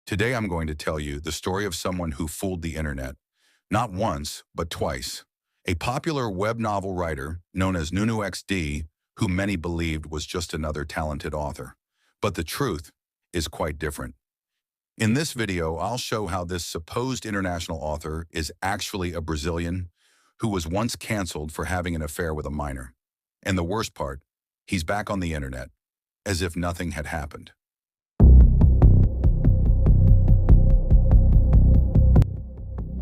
Today I'm going to tell you the story of someone who fooled the internet, not once, but twice. A popular web novel writer known as NunuXD, who many believed was just another talented author. But the truth is quite different. In this video, I'll show how this supposed international author is actually a Brazilian who was once canceled for having an affair with a minor. And the worst part, he's back on the internet, as if nothing had happened.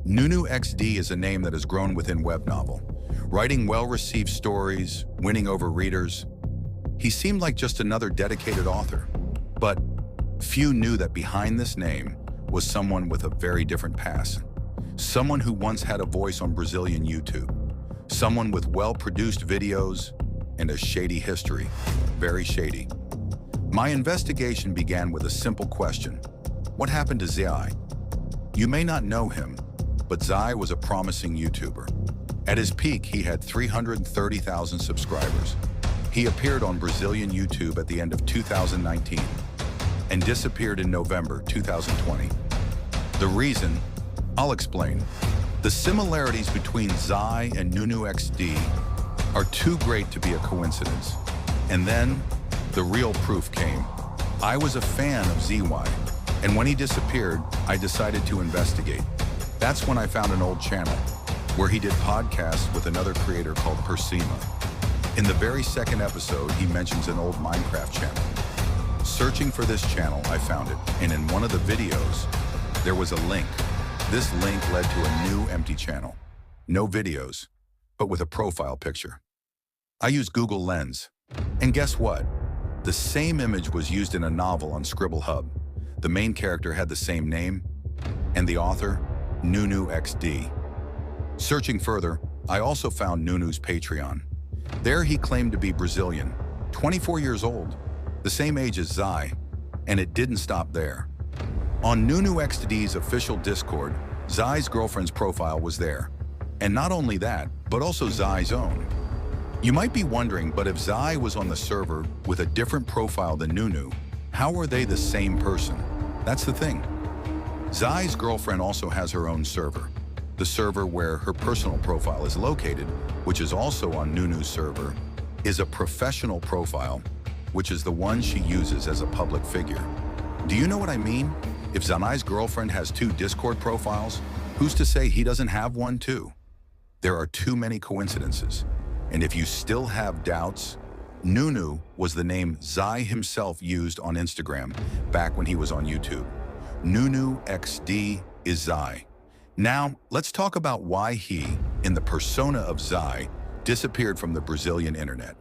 NunuXD is a name that has grown within web novel, writing well-received stories, winning over readers. He seemed like just another dedicated author, but few knew that behind this name was someone with a very different past. Someone who once had a voice on Brazilian YouTube, someone with well-produced videos and a shady history, very shady. My investigation began with a simple question. What happened to Zhanye? You may not know him, but Zhanye was a promising YouTuber. At his peak, he had 330,000 subscribers. He appeared on Brazilian YouTube at the end of 2019 and disappeared in November 2020. The reason? I'll explain. The similarities between Zhanye and NunuXD are too great to be a coincidence. And then, the real proof came. I was a fan of Zhanye, and when he disappeared, I decided to investigate. That's when I found an old channel where he did podcasts with another creator called Persima. In the very second episode, he mentions an old Minecraft channel. Searching for this channel, I found it, and in one of the videos, there was a link. This link led to a new empty channel. No videos, but with a profile picture. I used Google Lens, and guess what? The same image was used in a novel on Scribble Hub. The main character had the same name, and the author, NunuXD. Searching further, I also found Nunu's Patreon. There he claimed to be Brazilian, 24 years old, the same age as Zhanye, and it didn't stop there. On NunuXD's official Discord, Zhanye's girlfriend's profile was there. And not only that, but also Zhanye's own. You might be wondering, but if Zhanye was on the server with a different profile than Nunu, how are they the same person? That's the thing. Zhanye's girlfriend also has her own server. The server where her personal profile is located, which is also on Nunu's server, is a professional profile, which is the one she uses as a public figure. Do you know what I mean? If Zhanye's girlfriend has two Discord profiles, who's to say he doesn't have one too? There are too many coincidences. And if you still have doubts, Nunu was the name Zhanye himself used on Instagram back when he was on YouTube. NunuXD is Zhanye. Now, let's talk about why he, in the persona of Zhanye, disappeared from the Brazilian internet.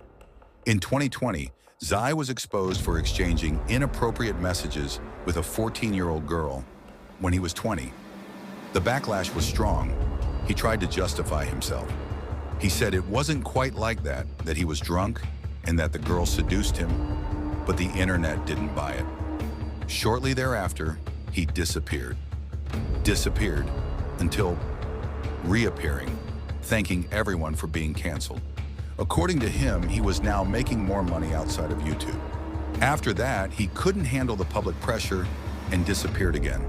In 2020, Zhanye was exposed for exchanging inappropriate messages with a 14-year-old girl when he was 20. The backlash was strong. He tried to justify himself. He said it wasn't quite like that he was drunk and that the girl seduced him, but the internet didn't buy it. Shortly thereafter, he disappeared. Disappeared until reappearing, thanking everyone for being canceled. According to him, he was now making more money outside of YouTube. After that, he couldn't handle the public pressure and disappeared again.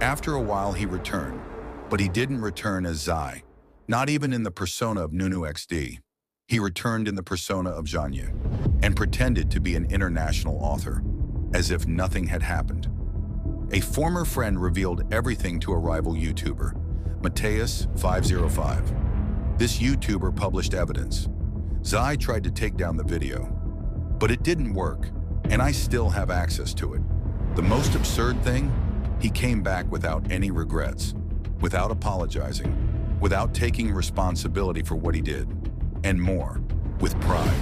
After a while, he returned, but he didn't return as Zhanye, not even in the persona of NunuXD. He returned in the persona of Zhanye and pretended to be an international author, as if nothing had happened. A former friend revealed everything to a rival YouTuber, Mateus505. This YouTuber published evidence. Zhanye tried to take down the video, but it didn't work, and I still have access to it. The most absurd thing, he came back without any regrets, without apologizing, without taking responsibility for what he did, and more, with pride.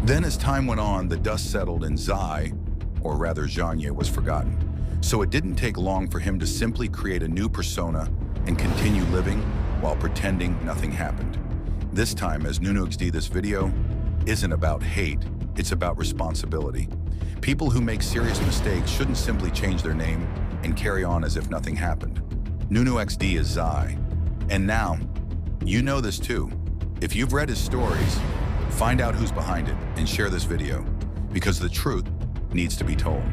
Then as time went on, the dust settled and Zhanye, or rather Zhanye, was forgotten. So it didn't take long for him to simply create a new persona and continue living while pretending nothing happened. This time, as NunuXD, this video isn't about hate, it's about responsibility. People who make serious mistakes shouldn't simply change their name and carry on as if nothing happened. NunuXD is Zhanye. And now, you know this too. If you've read his stories, find out who's behind it and share this video, because the truth needs to be told.